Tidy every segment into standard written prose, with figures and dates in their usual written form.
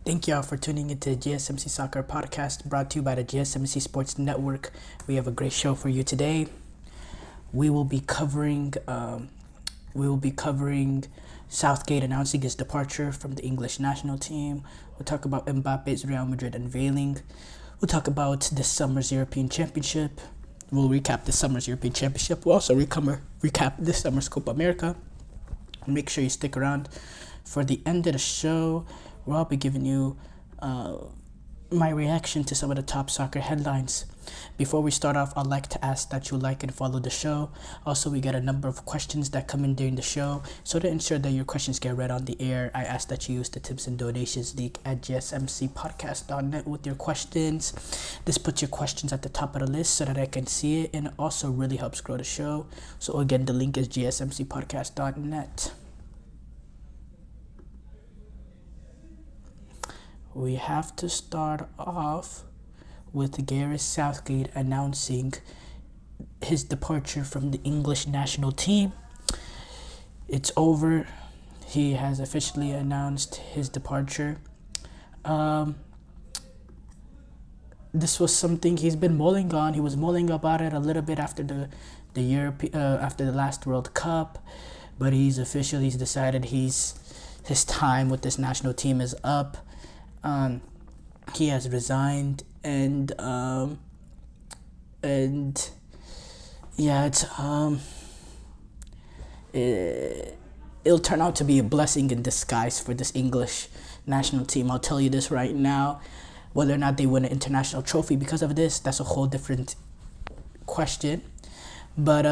Thank y'all for tuning into GSMC Soccer Podcast, brought to you by the GSMC Sports Network. We have a great show for you today. We will be covering Southgate announcing his departure from the English national team. We'll talk about Mbappe's Real Madrid unveiling. We'll talk about this summer's European Championship. We'll recap this summer's European Championship. We'll also recap this summer's Copa America. Make sure you stick around for the end of the show, where I'll be giving you my reaction to some of the top soccer headlines. Before we start off, I'd like to ask that you like and follow the show. Also, we get a number of questions that come in during the show. So to ensure that your questions get read on the air, I ask that you use the tips and donations link at gsmcpodcast.net with your questions. This puts your questions at the top of the list so that I can see it, and it also really helps grow the show. So again, the link is gsmcpodcast.net. We have to start off with Gareth Southgate announcing his departure from the English national team. It's over. He has officially announced his departure. This was something he's been mulling on. He was mulling about it a little bit after after the last World Cup, but he's decided his time with this national team is up. He has resigned, and yeah, it'll turn out to be a blessing in disguise for this English national team. I'll tell you this right now. Whether or not they win an international trophy because of this, that's a whole different question. But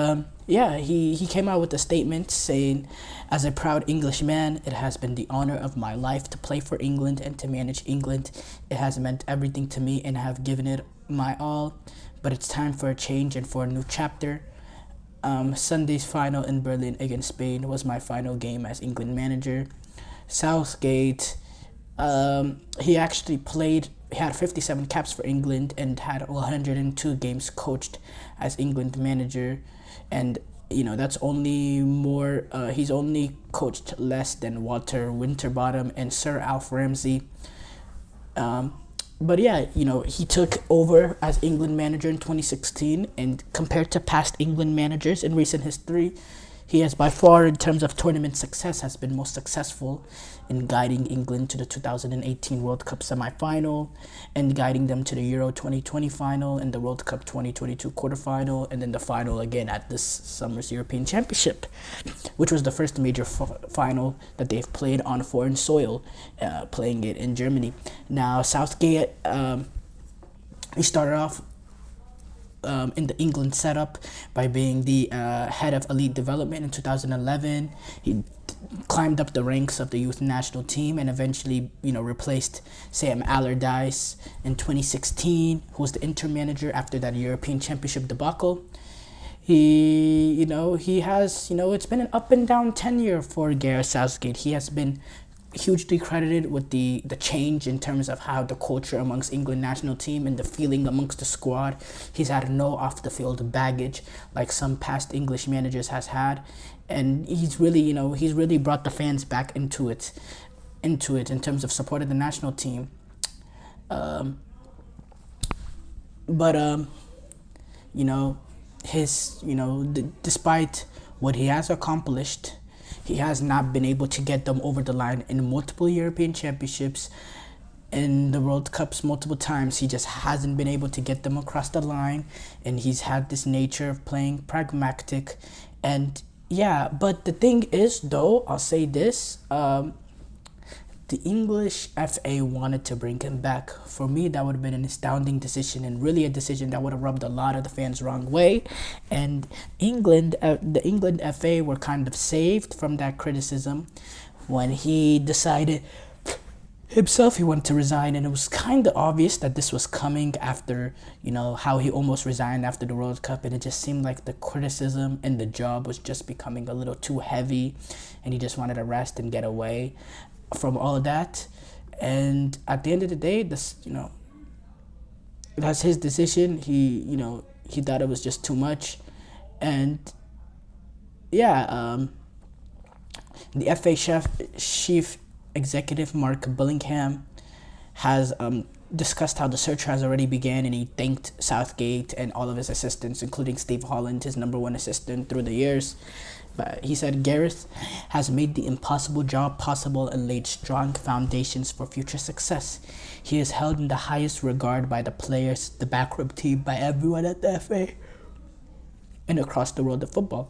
yeah, he came out with a statement saying, "As a proud Englishman, it has been the honor of my life to play for England and to manage England. It has meant everything to me and I have given it my all. But it's time for a change and for a new chapter. Sunday's final in Berlin against Spain was my final game as England manager." Southgate, he actually he had 57 caps for England and had 102 games coached as England manager, and that's only more. He's only coached less than Walter Winterbottom and Sir Alf Ramsey. But yeah, he took over as England manager in 2016, and compared to past England managers in recent history, he has by far, in terms of tournament success, has been most successful in guiding England to the 2018 World Cup semi-final and guiding them to the Euro 2020 final and the World Cup 2022 quarterfinal, and then the final again at this summer's European Championship, which was the first major final that they've played on foreign soil, playing it in Germany. Now, Southgate, he started off in the England setup by being the head of elite development in 2011. He climbed up the ranks of the youth national team and eventually, replaced Sam Allardyce in 2016, who was the interim manager after that European Championship debacle. He has, it's been an up and down tenure for Gareth Southgate. He has been hugely credited with the change in terms of how the culture amongst England national team and the feeling amongst the squad. He's had no off the field baggage like some past English managers has had, and he's really brought the fans back into it in terms of supporting the national team. Despite what he has accomplished, he has not been able to get them over the line in multiple European Championships, in the World Cups multiple times. He just hasn't been able to get them across the line, and he's had this nature of playing pragmatic. And yeah, but the thing is, though, I'll say this, the English FA wanted to bring him back. For me, that would have been an astounding decision, and really a decision that would have rubbed a lot of the fans wrong way. And the England FA were kind of saved from that criticism when he decided himself he wanted to resign, and it was kind of obvious that this was coming after, how he almost resigned after the World Cup, and it just seemed like the criticism and the job was just becoming a little too heavy, and he just wanted to rest and get away from all of that. And at the end of the day, that's his decision. He thought it was just too much. And yeah, the FA chief executive Mark Billingham has discussed how the search has already began, and he thanked Southgate and all of his assistants, including Steve Holland, his number one assistant through the years. But he said Gareth has made the impossible job possible and laid strong foundations for future success. He is held in the highest regard by the players, the backroom team, by everyone at the FA, and across the world of football.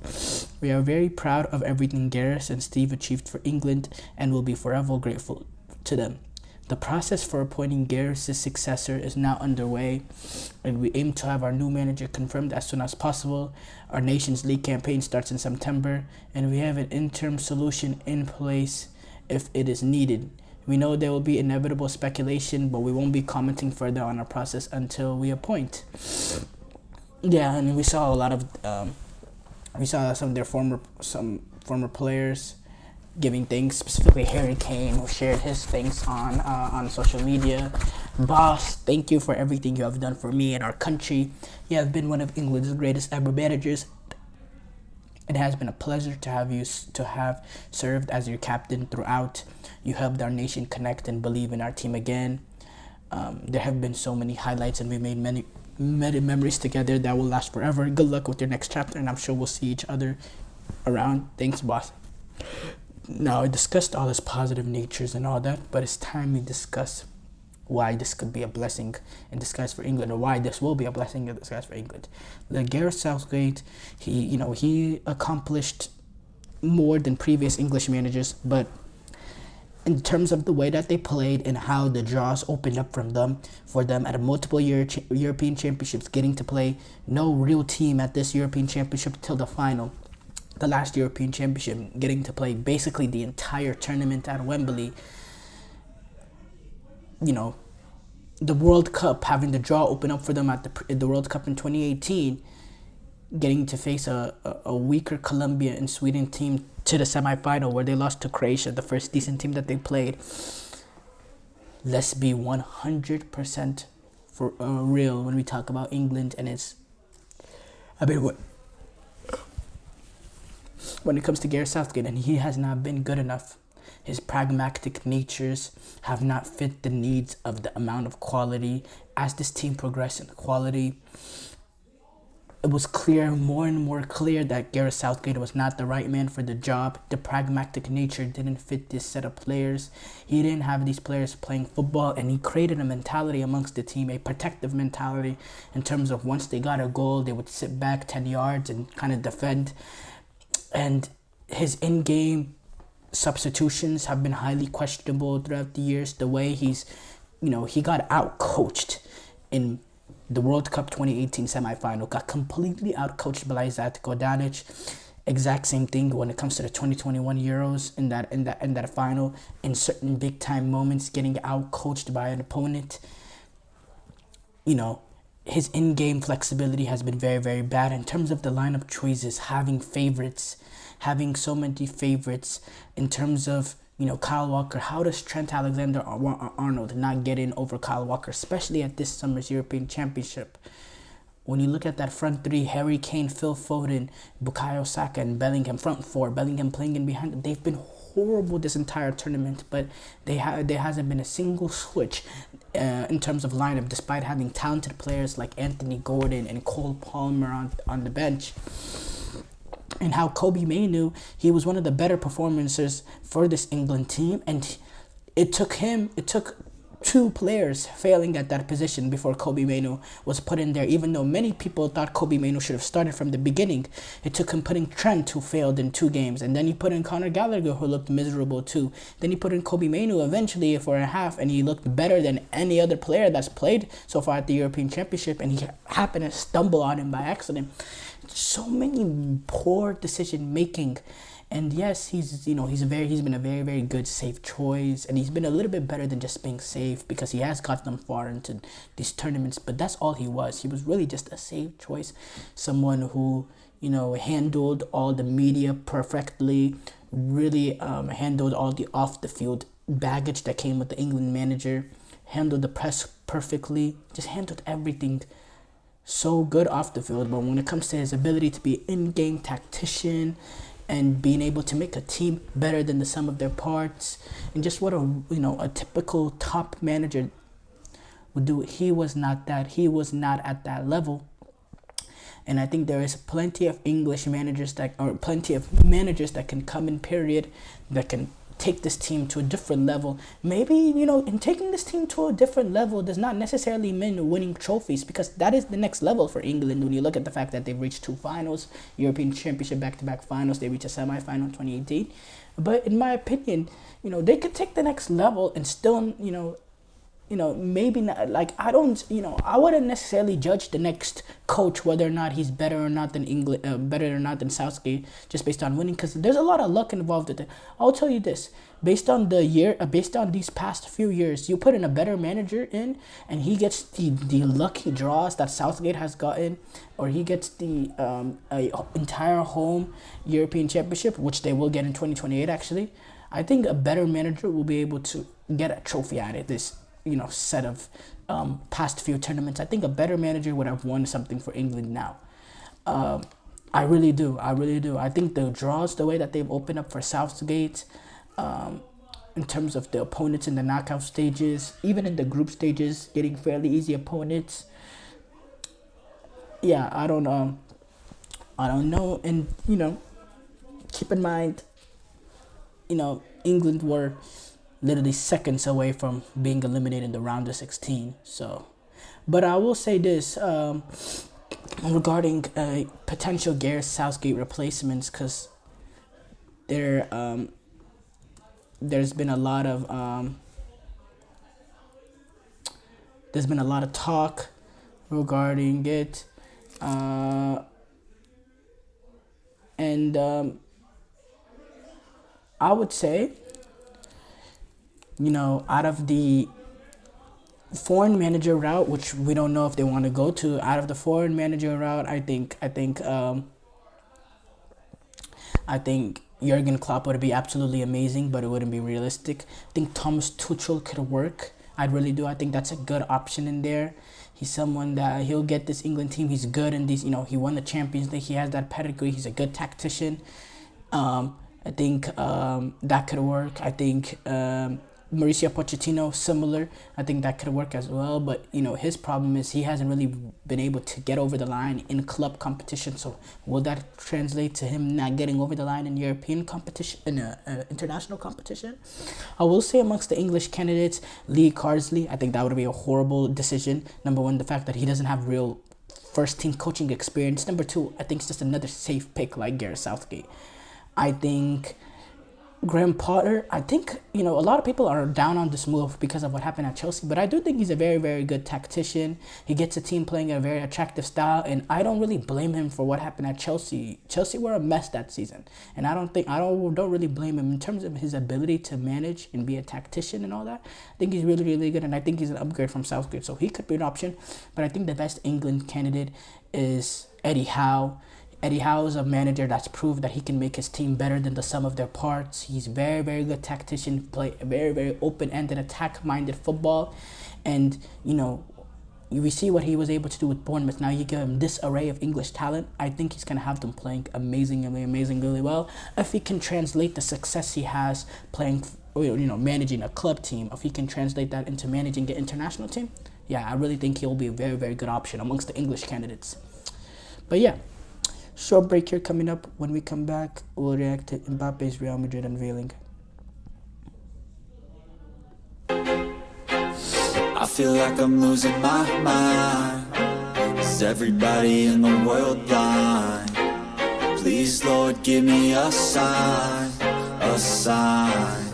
We are very proud of everything Gareth and Steve achieved for England and will be forever grateful to them. The process for appointing Gareth's successor is now underway, and we aim to have our new manager confirmed as soon as possible. Our Nations League campaign starts in September, and we have an interim solution in place if it is needed. We know there will be inevitable speculation, but we won't be commenting further on our process until we appoint. Yeah, and we saw a lot of we saw some of their former players giving things, specifically Harry Kane, who shared his things on social media. Boss, thank you for everything you have done for me and our country. You have been one of England's greatest ever managers. It has been a pleasure to have served as your captain throughout. You helped our nation connect and believe in our team again. There have been so many highlights, and we made many memories together that will last forever. Good luck with your next chapter, and I'm sure we'll see each other around. Thanks, boss. Now, I discussed all his positive natures and all that, but it's time we discuss why this could be a blessing in disguise for England, or why this will be a blessing in disguise for England. Like Gareth Southgate, he accomplished more than previous English managers, but in terms of the way that they played and how the draws opened up for them at a multiple European championships, getting to play no real team at this European championship till the final. The last European Championship, getting to play basically the entire tournament at Wembley. The World Cup, having the draw open up for them at the World Cup in 2018, getting to face a weaker Colombia and Sweden team to the semifinal, where they lost to Croatia, the first decent team that they played. Let's be 100% for real when we talk about England, and when it comes to Gareth Southgate, and he has not been good enough. His pragmatic natures have not fit the needs of the amount of quality. As this team progressed in quality, it was more and more clear that Gareth Southgate was not the right man for the job. The pragmatic nature didn't fit this set of players. He didn't have these players playing football, and he created a mentality amongst the team, a protective mentality, in terms of once they got a goal, they would sit back 10 yards and kind of defend. And his in-game substitutions have been highly questionable throughout the years. The way he got out-coached in the World Cup 2018 semifinal, got completely out-coached by Zlatko Danic. Exact same thing when it comes to the 2021 Euros in that final. In certain big-time moments, getting out-coached by an opponent. His in-game flexibility has been very, very bad. In terms of the lineup choices, having so many favorites. In terms of, Kyle Walker, how does Trent Alexander-Arnold not get in over Kyle Walker, especially at this summer's European Championship? When you look at that front three, Harry Kane, Phil Foden, Bukayo Saka, and Bellingham, front four, Bellingham playing in behind them, they've been horrible this entire tournament, but there hasn't been a single switch in terms of lineup, despite having talented players like Anthony Gordon and Cole Palmer on the bench. And how Kobbie Mainoo, he was one of the better performances for this England team, and it took two players failing at that position before Kobbie Mainoo was put in there, even though many people thought Kobbie Mainoo should have started from the beginning. It took him putting Trent, who failed in 2 games, and then he put in Conor Gallagher, who looked miserable too. Then he put in Kobbie Mainoo eventually for a half, and he looked better than any other player that's played so far at the European Championship, and he happened to stumble on him by accident. So many poor decision making. And yes, he's been a very, very good safe choice, and he's been a little bit better than just being safe, because he has got them far into these tournaments. But that's all he was. He was really just a safe choice, someone who handled all the media perfectly, really handled all the off the field baggage that came with the England manager, handled the press perfectly, just handled everything so good off the field. But when it comes to his ability to be an in-game tactician and being able to make a team better than the sum of their parts, and just what a typical top manager would do. He was not at that level. And I think there is plenty of managers that can come in, period, that can take this team to a different level. Maybe, in taking this team to a different level does not necessarily mean winning trophies, because that is the next level for England. When you look at the fact that they've reached 2 finals, European Championship back-to-back finals, they reached a semi-final in 2018. But in my opinion, they could take the next level and still, maybe not, I wouldn't necessarily judge the next coach whether or not he's better or not than Southgate just based on winning, because there's a lot of luck involved with it. I'll tell you this, based on these past few years, you put in a better manager in, and he gets the lucky draws that Southgate has gotten, or he gets the entire home European Championship, which they will get in 2028 actually. I think a better manager will be able to get a trophy out of this set of past few tournaments. I think a better manager would have won something for England now. I really do. I think the draws, the way that they've opened up for Southgate, in terms of the opponents in the knockout stages, even in the group stages, getting fairly easy opponents. Yeah, I don't know. And keep in mind, England were literally seconds away from being eliminated in the round of 16. So, but I will say this regarding potential Gareth Southgate replacements, because there's been a lot of talk regarding it, and I would say, out of the foreign manager route, which we don't know if they want to go to, out of the foreign manager route, I think Jurgen Klopp would be absolutely amazing, but it wouldn't be realistic. I think Thomas Tuchel could work. I really do. I think that's a good option in there. He's someone that he'll get this England team. He's good in these. He won the Champions League. He has that pedigree. He's a good tactician. I think that could work. I think Mauricio Pochettino, similar. I think that could work as well. But, his problem is he hasn't really been able to get over the line in club competition. So will that translate to him not getting over the line in European competition, in international competition? I will say amongst the English candidates, Lee Carsley, I think that would be a horrible decision. Number one, the fact that he doesn't have real first-team coaching experience. Number two, I think it's just another safe pick like Gareth Southgate. I think Graham Potter, I think, a lot of people are down on this move because of what happened at Chelsea, but I do think he's a very, very good tactician. He gets a team playing a very attractive style, and I don't really blame him for what happened at Chelsea. Chelsea were a mess that season, and I don't really blame him in terms of his ability to manage and be a tactician and all that. I think he's really, really good, and I think he's an upgrade from Southgate, so he could be an option. But I think the best England candidate is Eddie Howe. Eddie Howe is a manager that's proved that he can make his team better than the sum of their parts. He's very, very good tactician, play a very, very open-ended, attack-minded football. And, we see what he was able to do with Bournemouth. Now you give him this array of English talent. I think he's going to have them playing amazingly well. If he can translate the success he has playing, managing a club team, if he can translate that into managing the international team, yeah, I really think he'll be a very, very good option amongst the English candidates. But yeah. Short break here coming up. When we come back, we'll react to Mbappe's Real Madrid unveiling. I feel like I'm losing my mind. Is everybody in the world blind? Please, Lord, give me a sign, a sign.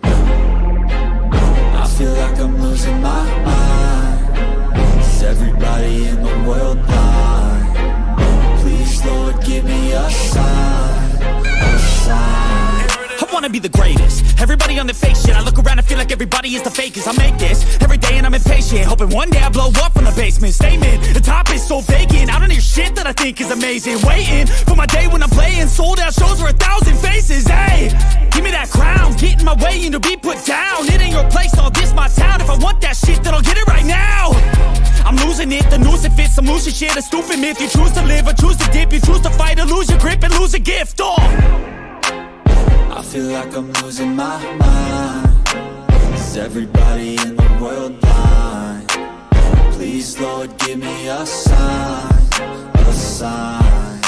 I feel like I'm losing my mind. Is everybody in the world blind? Lord, give me a sign, a sign. I wanna be the greatest. Everybody on the fake shit. I look around and feel like everybody is the fakest. I make this every day and I'm impatient, hoping one day I blow up from the basement. Statement, the top is so vacant. I don't hear shit that I think is amazing. Waiting for my day when I'm playing sold out shows for 1,000 faces. Hey, give me that crown, get in my way and to be put down. It ain't your place, all this my town. If I want that shit, then I'll get it right now. I'm losing it, the noose it fits, I'm losing shit, a stupid myth. You choose to live or choose to dip, you choose to fight or lose your grip and lose a gift. I feel like I'm losing my mind. Is everybody in the world blind? Please, Lord, give me a sign, a sign.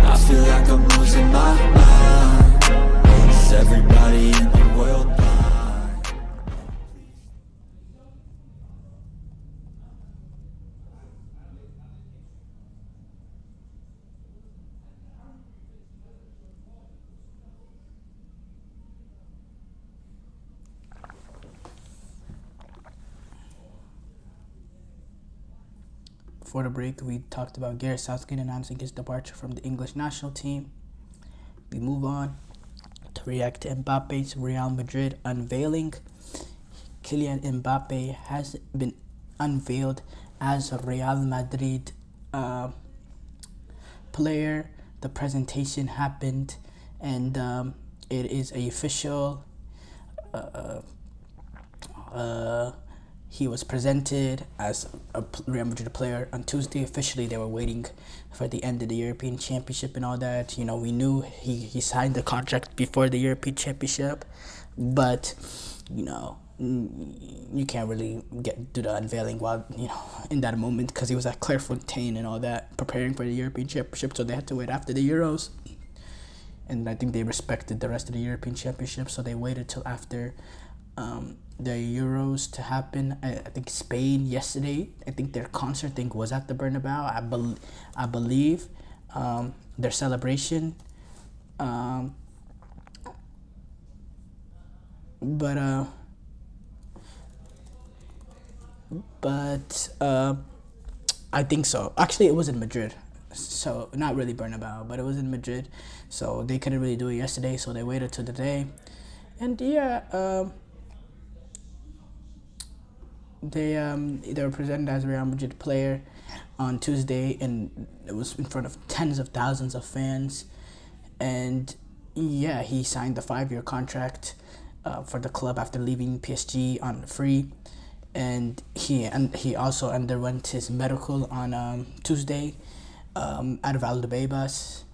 I feel like I'm losing my mind. Is everybody in the world blind? Before the break, we talked about Gareth Southgate announcing his departure from the English national team. We move on to react to Mbappe's Real Madrid unveiling. Kylian Mbappe has been unveiled as a Real Madrid player. The presentation happened, and it is official. He was presented as a Real Madrid player on Tuesday. Officially, they were waiting for the end of the European Championship and all that. You know, we knew he signed the contract before the European Championship, but, you know, you can't really do the unveiling while, you know, in that moment, because he was at Clairefontaine and all that, preparing for the European Championship, so they had to wait after the Euros. And I think they respected the rest of the European Championship, so they waited till after the Euros to happen. I think Spain yesterday, I think their concert thing was at the Bernabeu. I believe their celebration. But I think so. Actually, it was in Madrid. So, not really Bernabeu, but it was in Madrid. So, they couldn't really do it yesterday, so they waited till today. And yeah, they were presented as a Real Madrid player on Tuesday, and it was in front of tens of thousands of fans. And yeah, he signed the 5-year contract for the club after leaving PSG on free. And he also underwent his medical on Tuesday at Valdebebas,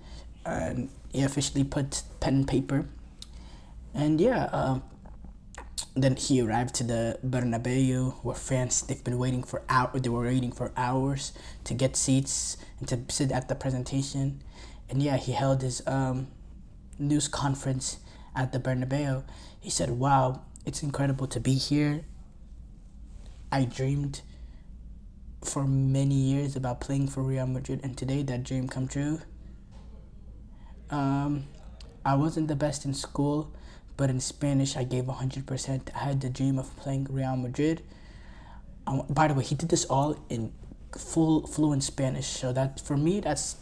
and he officially put pen and paper. And yeah, then he arrived to the Bernabeu, where fans, they were waiting for hours to get seats and to sit at the presentation. And yeah, he held his news conference at the Bernabeu. He said, "Wow, it's incredible to be here. I dreamed for many years about playing for Real Madrid, and today that dream come true. I wasn't the best in school, but in Spanish I gave 100%. I had the dream of playing Real Madrid." By the way, he did this all in full fluent Spanish, so that for me that's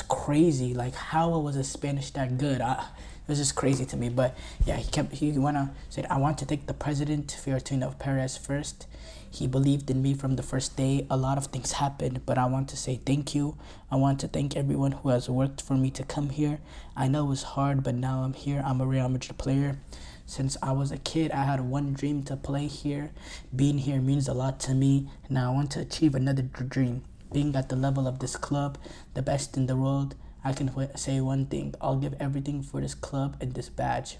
crazy. Like, how was his Spanish that good? It was just crazy to me. But yeah, he said, "I want to thank the president, Florentino Perez, first. He believed in me from the first day. A lot of things happened, but I want to say thank you. I want to thank everyone who has worked for me to come here. I know it was hard, but now I'm here. I'm a Real Madrid player. Since I was a kid, I had one dream to play here. Being here means a lot to me. Now I want to achieve another dream. Being at the level of this club, the best in the world, I can say one thing. I'll give everything for this club and this badge."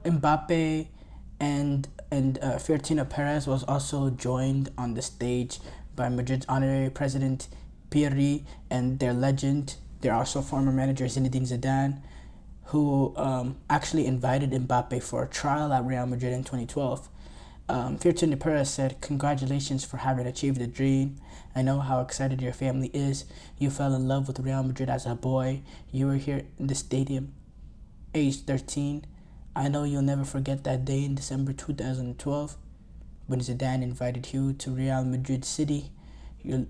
Mbappe and Florentino Perez was also joined on the stage by Madrid's honorary president Pirri and their legend. They're also former manager Zinedine Zidane, who actually invited Mbappe for a trial at Real Madrid in 2012. Florentino Perez said, "Congratulations for having achieved a dream. I know how excited your family is. You fell in love with Real Madrid as a boy. You were here in the stadium, age 13. I know you'll never forget that day in December 2012 when Zidane invited you to Real Madrid City. Your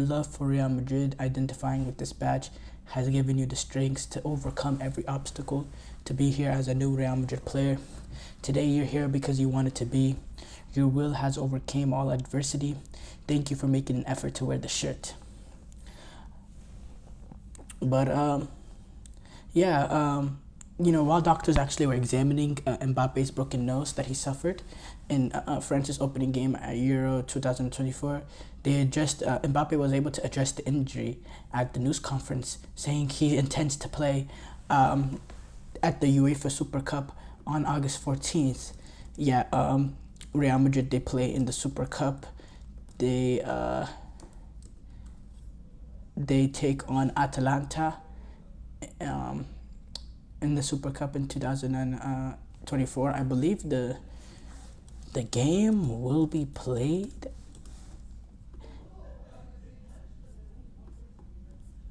love for Real Madrid, identifying with this badge, has given you the strength to overcome every obstacle, to be here as a new Real Madrid player. Today you're here because you wanted to be. Your will has overcome all adversity. Thank you for making an effort to wear the shirt." But while doctors actually were examining Mbappe's broken nose that he suffered in France's opening game at Euro 2024, Mbappe was able to address the injury at the news conference, saying he intends to play at the UEFA Super Cup on August 14th. Real Madrid, they play in the Super Cup. They take on Atalanta in the Super Cup in 2024. I believe the game will be played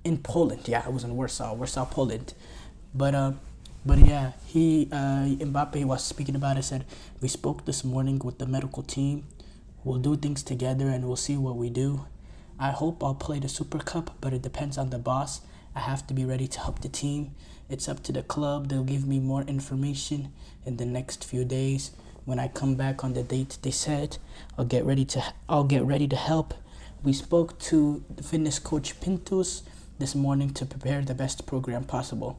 in Poland. Yeah, it was in Warsaw, Poland. But Mbappe was speaking about it, said, "We spoke this morning with the medical team. We'll do things together and we'll see what we do. I hope I'll play the Super Cup, but it depends on the boss. I have to be ready to help the team. It's up to the club. They'll give me more information in the next few days. When I come back on the date they said, I'll get ready to help." We spoke to the fitness coach Pintus this morning to prepare the best program possible.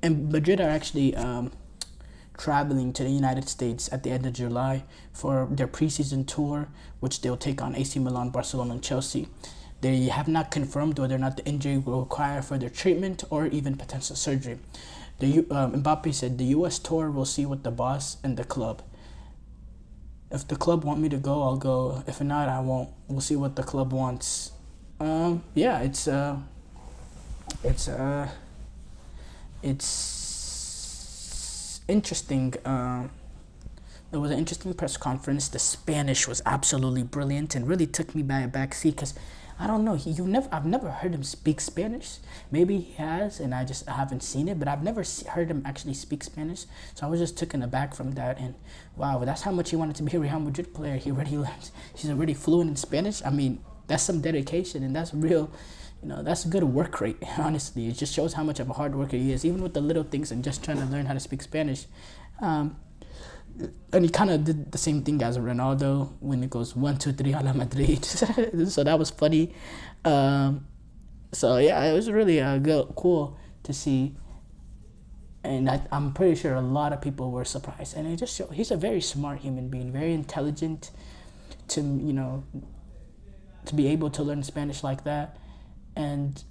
And Madrid are actually traveling to the United States at the end of July for their preseason tour, which they'll take on AC Milan, Barcelona, and Chelsea. They have not confirmed whether or not the injury will require further treatment or even potential surgery. Mbappe said, "The U.S. tour will see what the boss and the club. If the club want me to go, I'll go. If not, I won't. We'll see what the club wants." It's interesting. It was an interesting press conference. The Spanish was absolutely brilliant and really took me by a back seat because I don't know. I've never heard him speak Spanish. Maybe he has, and I haven't seen it. But I've never heard him actually speak Spanish. So I was just taken aback from that. And wow, that's how much he wanted to be a Real Madrid player. He's already fluent in Spanish. I mean, that's some dedication, and that's real. That's a good work rate. Honestly, it just shows how much of a hard worker he is, even with the little things and just trying to learn how to speak Spanish. And he kind of did the same thing as Ronaldo when it goes 1, 2, 3 a la Madrid. So that was funny. It was really cool to see. And I'm pretty sure a lot of people were surprised. And it just shows he's a very smart human being, very intelligent to be able to learn Spanish like that. And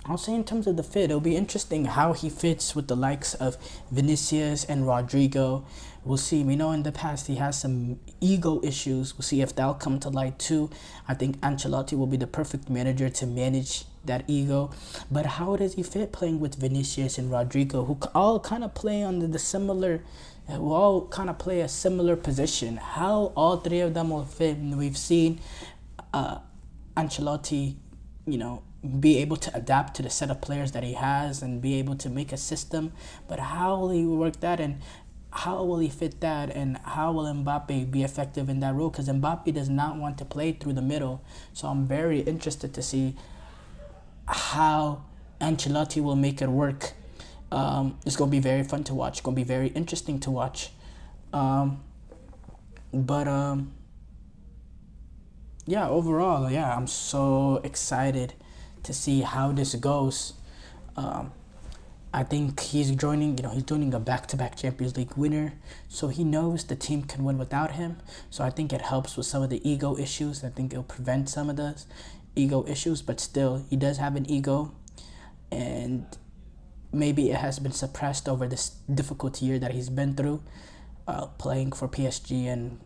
I'll say in terms of the fit, it'll be interesting how he fits with the likes of Vinicius and Rodrigo. We'll see. We know in the past he has some ego issues. We'll see if that'll come to light too. I think Ancelotti will be the perfect manager to manage that ego. But how does he fit playing with Vinicius and Rodrigo, who all kind of play on a similar position? How all three of them will fit? And we've seen Ancelotti, be able to adapt to the set of players that he has and be able to make a system. But how will he work that, and how will he fit that, and how will Mbappe be effective in that role? Because Mbappe does not want to play through the middle. So I'm very interested to see how Ancelotti will make it work. It's going to be very fun to watch. It's going to be very interesting to watch. Overall, I'm so excited to see how this goes. I think he's joining a back-to-back Champions League winner, so he knows the team can win without him. So I think it helps with some of the ego issues. I think it'll prevent some of those ego issues, but still, he does have an ego, and maybe it has been suppressed over this difficult year that he's been through, playing for PSG and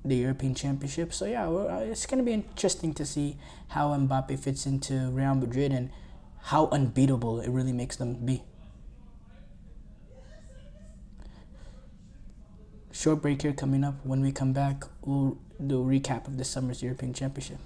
the European Championship. So it's going to be interesting to see how Mbappe fits into Real Madrid and how unbeatable it really makes them be. Short break here coming up. When we come back, we'll do a recap of this summer's European Championship.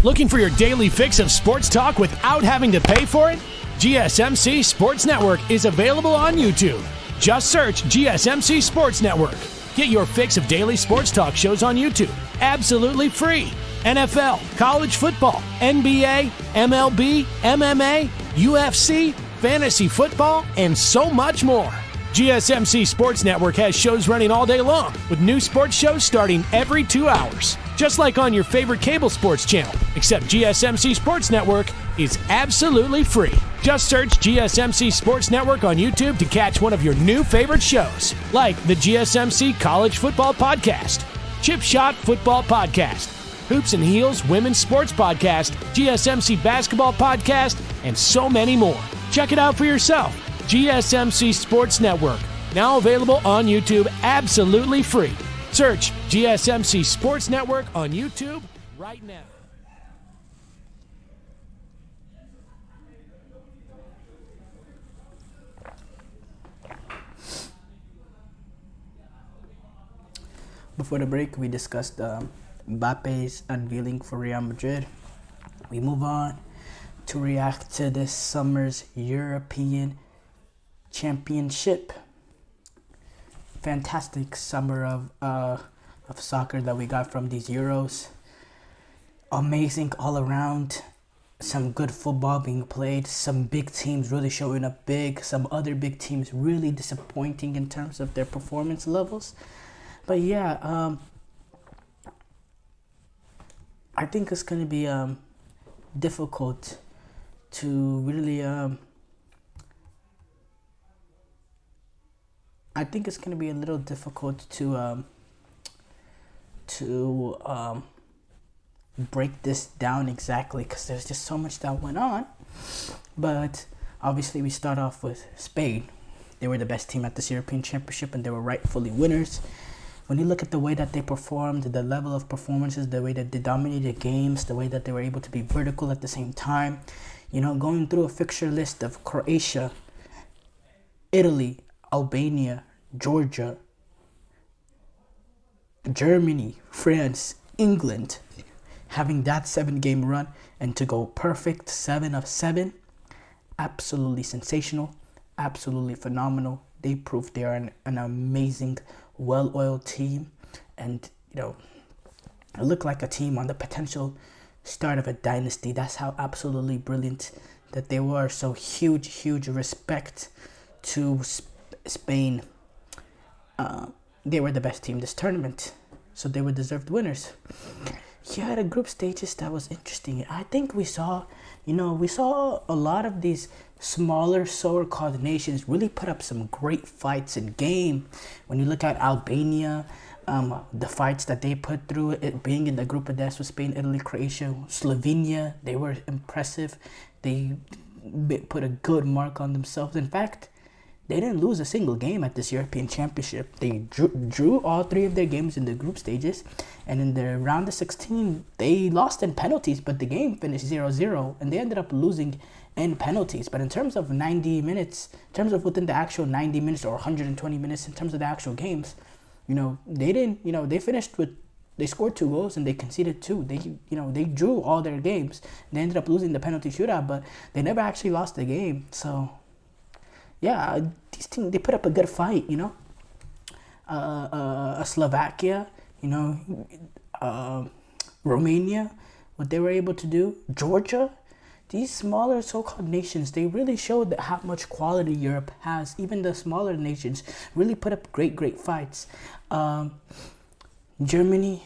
Looking for your daily fix of sports talk without having to pay for it? GSMC Sports Network is available on YouTube. Just search GSMC Sports Network. Get your fix of daily sports talk shows on YouTube, absolutely free. NFL, college football, NBA, MLB, MMA, UFC, fantasy football, and so much more. GSMC Sports Network has shows running all day long, with new sports shows starting every 2 hours. Just like on your favorite cable sports channel, except GSMC Sports Network is absolutely free. Just search GSMC Sports Network on YouTube to catch one of your new favorite shows, like the GSMC College Football Podcast, Chip Shot Football Podcast, Hoops and Heels Women's Sports Podcast, GSMC Basketball Podcast, and so many more. Check it out for yourself. GSMC Sports Network, now available on YouTube absolutely free. Search GSMC Sports Network on YouTube right now. Before the break, we discussed Mbappe's unveiling for Real Madrid. We move on to react to this summer's European Championship. Fantastic summer of soccer that we got from these Euros. Amazing all around. Some good football being played. Some big teams really showing up big. Some other big teams really disappointing in terms of their performance levels. But yeah, I think it's going to be difficult to really I think it's going to be a little difficult to break this down exactly, because there's just so much that went on. But obviously we start off with Spain. They were the best team at this European Championship, and they were rightfully winners. When you look at the way that they performed, the level of performances, the way that they dominated games, the way that they were able to be vertical at the same time, going through a fixture list of Croatia, Italy, Albania, Georgia, Germany, France, England, having that 7-game run and to go perfect 7 of 7, absolutely sensational, absolutely phenomenal. They proved they are an amazing, well-oiled team, and it looked like a team on the potential start of a dynasty. That's how absolutely brilliant that they were. So huge respect to Spain. They were the best team this tournament, so they were deserved winners. Yeah, the group stages, that was interesting. I think we saw a lot of these smaller, so-called nations really put up some great fights in game. When you look at Albania, the fights that they put through, it being in the group of death with Spain, Italy, Croatia, Slovenia, they were impressive. They put a good mark on themselves. In fact, they didn't lose a single game at this European Championship. They drew all 3 of their games in the group stages. And in the round of 16, they lost in penalties, but the game finished 0-0. And they ended up losing in penalties. But in terms of 90 minutes, in terms of within the actual 90 minutes or 120 minutes, in terms of the actual games, they didn't, they finished with, they scored 2 goals and they conceded 2. They drew all their games. They ended up losing the penalty shootout, but they never actually lost the game. So yeah, these teams, they put up a good fight, Slovakia, Romania, what they were able to do, Georgia, these smaller so-called nations, they really showed that how much quality Europe has. Even the smaller nations really put up great fights. Germany,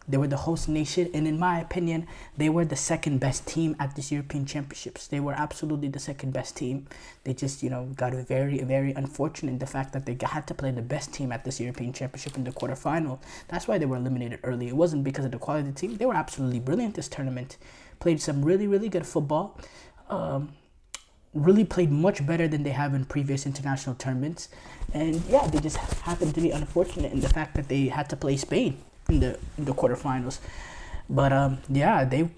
they were the host nation, and in my opinion, they were the second best team at this European Championships. They were absolutely the second best team. They just, got very unfortunate in the fact that they had to play the best team at this European Championship in the quarterfinal. That's why they were eliminated early. It wasn't because of the quality of the team. They were absolutely brilliant this tournament. Played some really good football. Really played much better than they have in previous international tournaments. And yeah, they just happened to be unfortunate in the fact that they had to play Spain in the quarterfinals. But if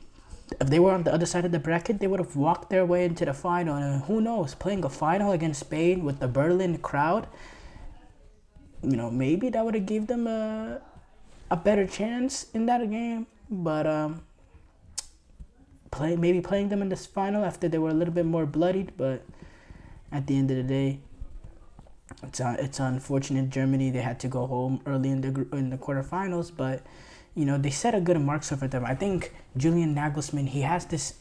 they were on the other side of the bracket, they would have walked their way into the final. And who knows, playing a final against Spain with the Berlin crowd, maybe that would have gave them a better chance in that game. But playing them in this final after they were a little bit more bloodied. But at the end of the day, it's unfortunate. Germany, they had to go home early in the quarterfinals, but they set a good marks over them. I think Julian Nagelsmann, he has this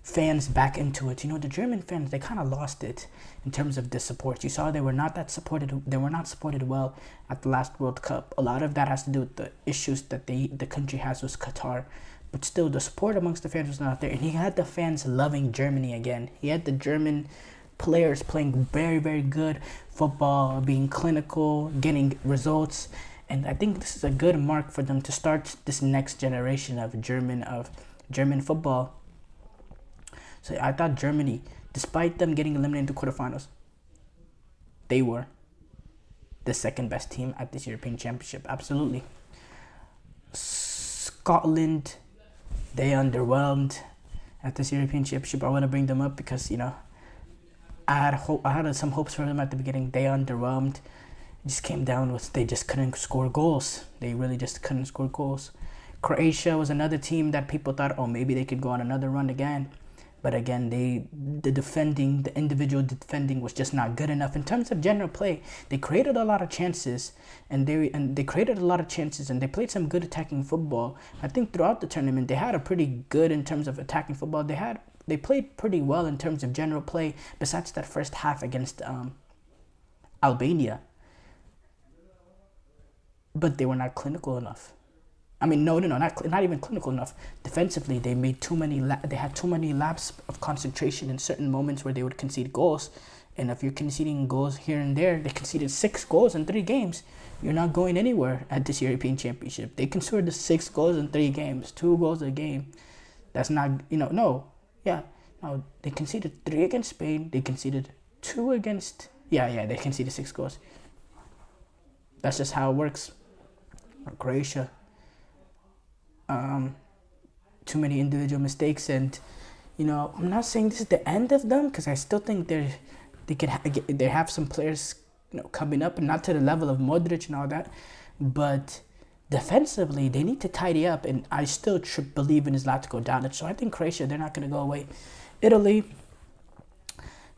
fans back into it. The German fans, they kind of lost it in terms of the support. You saw they were not supported well at the last World Cup. A lot of that has to do with the issues that the country has with Qatar. But still, the support amongst the fans was not there. And he had the fans loving Germany again. He had the German players playing very, very good football, being clinical, getting results. And I think this is a good mark for them to start this next generation of German football. So I thought Germany, despite them getting eliminated in the quarterfinals, they were the second best team at this European Championship. Absolutely. Scotland, they underwhelmed at this European Championship. I want to bring them up because, I had some hopes for them at the beginning. They underwhelmed. It just came down with they just couldn't score goals. They really just couldn't score goals. Croatia was another team that people thought, maybe they could go on another run again. But again, the individual defending was just not good enough in terms of general play. They created a lot of chances, and they played some good attacking football. I think throughout the tournament they had a pretty good in terms of attacking football. They played pretty well in terms of general play. Besides that first half against Albania, but they were not clinical enough. Not even clinical enough. Defensively, they made they had too many lapses of concentration in certain moments where they would concede goals. And if you're conceding goals here and there, they conceded 6 goals in 3 games. You're not going anywhere at this European Championship. They conceded 6 goals in 3 games, 2 goals a game. That's not, no. Yeah, no, they conceded 3 against Spain. They conceded 2 against, they conceded 6 goals. That's just how it works. Croatia. Too many individual mistakes, and I'm not saying this is the end of them, because I still think they have some players coming up, and not to the level of Modric and all that, but defensively they need to tidy up, and I still believe in Zlatko Dalic. So I think Croatia, they're not going to go away. Italy,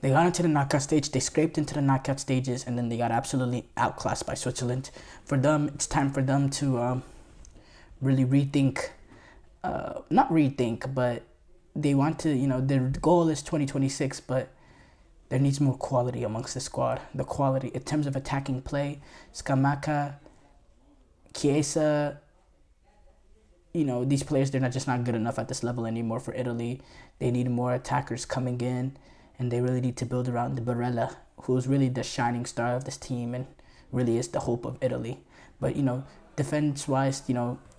they got into the knockout stage. They scraped into the knockout stages, and then they got absolutely outclassed by Switzerland. For them, it's time for them to really rethink, but they want to, their goal is 2026, but there needs more quality amongst the squad. The quality in terms of attacking play, Scamacca, Chiesa, these players, they're just not good enough at this level anymore for Italy. They need more attackers coming in, and they really need to build around the Barella, who's really the shining star of this team and really is the hope of Italy. But, defense-wise,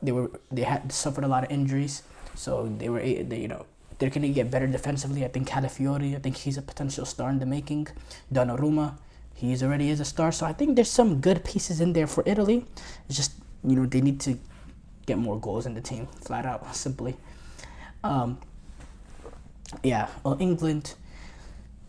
they had suffered a lot of injuries, so they're gonna get better defensively. I think Calafiori, I think he's a potential star in the making. Donnarumma, he already is a star. So I think there's some good pieces in there for Italy. It's just they need to get more goals in the team, flat out, simply. England,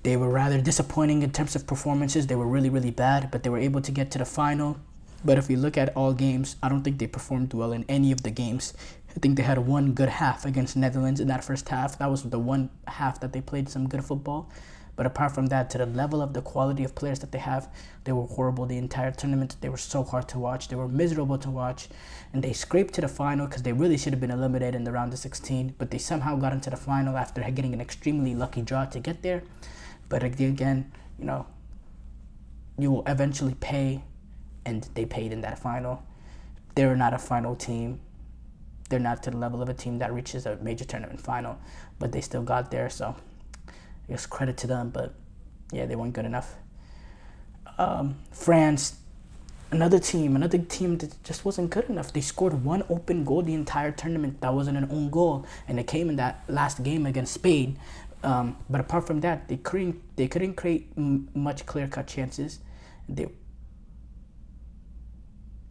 they were rather disappointing in terms of performances. They were really, really bad, but they were able to get to the final. But if you look at all games, I don't think they performed well in any of the games. I think they had one good half against Netherlands in that first half. That was the one half that they played some good football. But apart from that, to the level of the quality of players that they have, they were horrible the entire tournament. They were so hard to watch. They were miserable to watch. And they scraped to the final because they really should have been eliminated in the round of 16. But they somehow got into the final after getting an extremely lucky draw to get there. But again, you will eventually pay. And they paid in that final. They're not a final team. They're not to the level of a team that reaches a major tournament final. But they still got there, so I guess credit to them. But yeah, they weren't good enough. France, another team that just wasn't good enough. They scored 1 open goal the entire tournament. That wasn't an own goal. And it came in that last game against Spain. But apart from that, they couldn't create much clear-cut chances.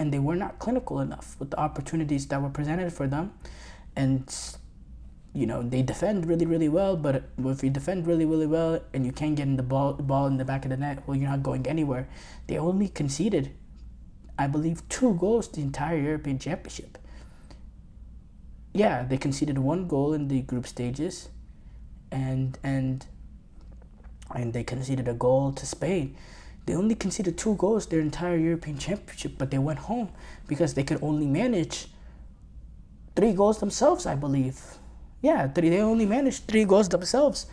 And they were not clinical enough with the opportunities that were presented for them. And, they defend really, really well, but if you defend really, really well and you can't get in the ball in the back of the net, well, you're not going anywhere. They only conceded, I believe, 2 goals the entire European Championship. Yeah, they conceded 1 goal in the group stages, and they conceded a goal to Spain. They only conceded 2 goals their entire European Championship, but they went home because they could only manage 3 goals themselves, I believe. Yeah, they only managed 3 goals themselves,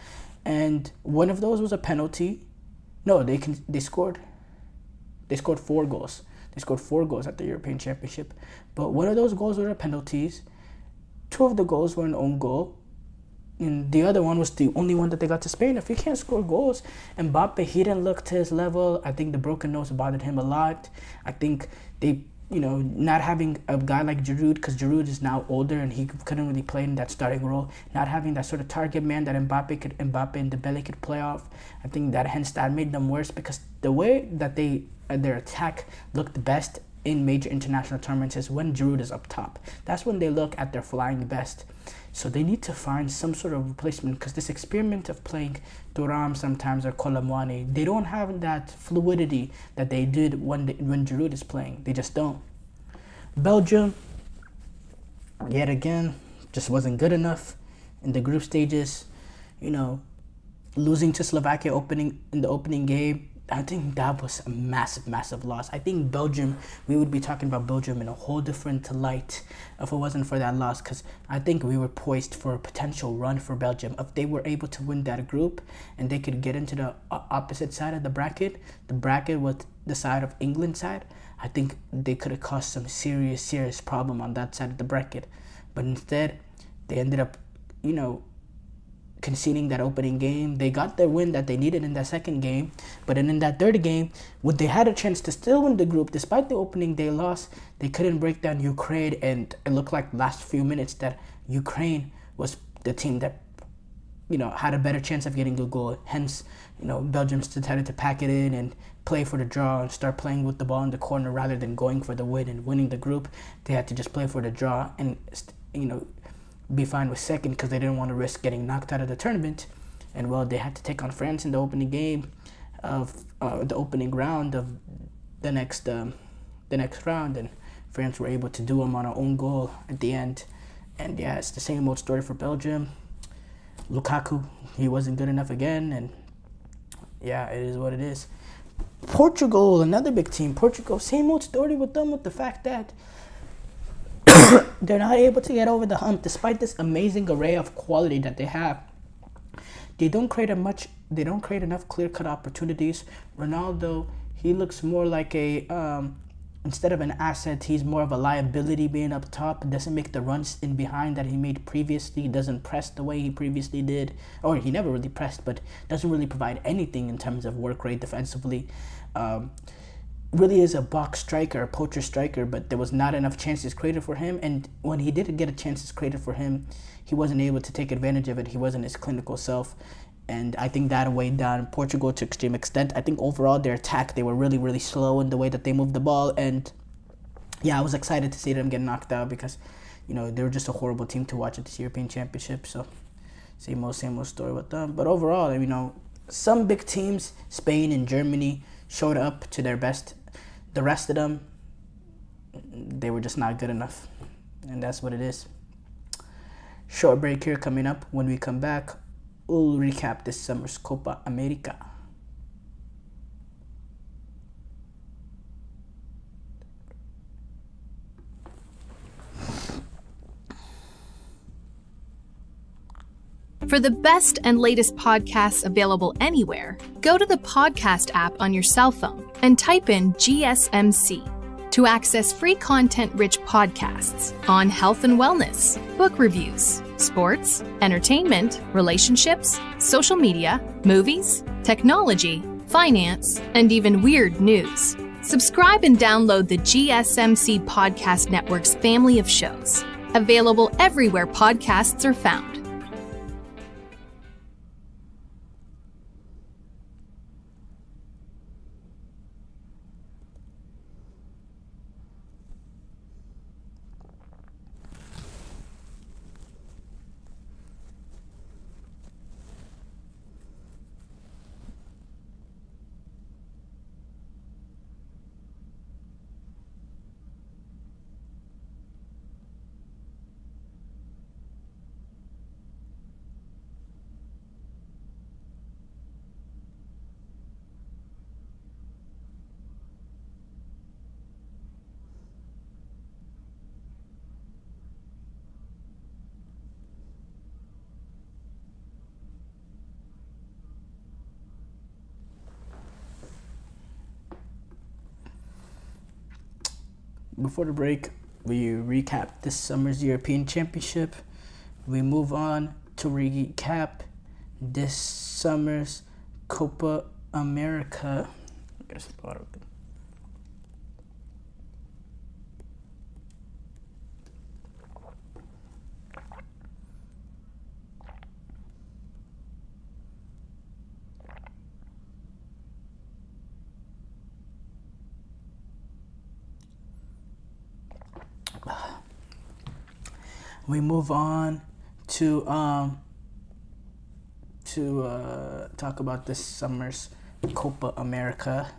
and one of those was a penalty. No, they scored. They scored 4 goals. They scored 4 goals at the European Championship, but one of those goals were penalties. 2 of the goals were an own goal, and the other one was the only one that they got to Spain. If you can't score goals, Mbappe, he didn't look to his level. I think the broken nose bothered him a lot. I think they, not having a guy like Giroud, because Giroud is now older and he couldn't really play in that starting role. Not having that sort of target man that Mbappe and Dembele could play off. I think that made them worse, because the way that their attack looked best in major international tournaments is when Giroud is up top. That's when they look at their flying best. So they need to find some sort of replacement, because this experiment of playing Thuram sometimes or Colomwani, they don't have that fluidity that they did when Giroud is playing. They just don't. Belgium, yet again, just wasn't good enough in the group stages. Losing to Slovakia in the opening game, I think that was a massive, massive loss. I think Belgium, we would be talking about Belgium in a whole different light if it wasn't for that loss, because I think we were poised for a potential run for Belgium. If they were able to win that group and they could get into the opposite side of the bracket with the side of England side, I think they could have caused some serious, serious problem on that side of the bracket. But instead, they ended up, conceding that opening game. They got their win that they needed in that second game, but then in that third game, when they had a chance to still win the group despite the opening day loss, they couldn't break down Ukraine, and it looked like last few minutes that Ukraine was the team that had a better chance of getting a goal. Hence, Belgium decided to pack it in and play for the draw and start playing with the ball in the corner rather than going for the win and winning the group. They had to just play for the draw and be fine with second, because they didn't want to risk getting knocked out of the tournament. And well, they had to take on France in the opening game of the opening round of the next round, and France were able to do them on our own goal at the end. And yeah, it's the same old story for Belgium. Lukaku, he wasn't good enough again, and yeah, it is what it is. Portugal, another big team. Portugal, same old story with them, with the fact that they're not able to get over the hump despite this amazing array of quality that they have. They don't create enough clear-cut opportunities. Ronaldo, he looks more like instead of an asset, he's more of a liability being up top. Doesn't make the runs in behind that he made previously. He doesn't press the way he previously did. Or he never really pressed, but doesn't really provide anything in terms of work rate defensively. Really is a box striker, a poacher striker, but there was not enough chances created for him. And when he did get chances created for him, he wasn't able to take advantage of it. He wasn't his clinical self. And I think that weighed down Portugal to extreme extent. I think overall their attack, they were really, really slow in the way that they moved the ball. And yeah, I was excited to see them get knocked out, because, they were just a horrible team to watch at this European Championship. So same old story with them. But overall, some big teams, Spain and Germany, showed up to their best. The rest of them, they were just not good enough. And that's what it is. Short break here coming up. When we come back, we'll recap this summer's Copa America. For the best and latest podcasts available anywhere, go to the podcast app on your cell phone and type in GSMC to access free content-rich podcasts on health and wellness, book reviews, sports, entertainment, relationships, social media, movies, technology, finance, and even weird news. Subscribe and download the GSMC Podcast Network's family of shows, available everywhere podcasts are found. before the break, we recap this summer's European Championship. We move on to recap this summer's Copa America. We move on to talk about this summer's Copa America.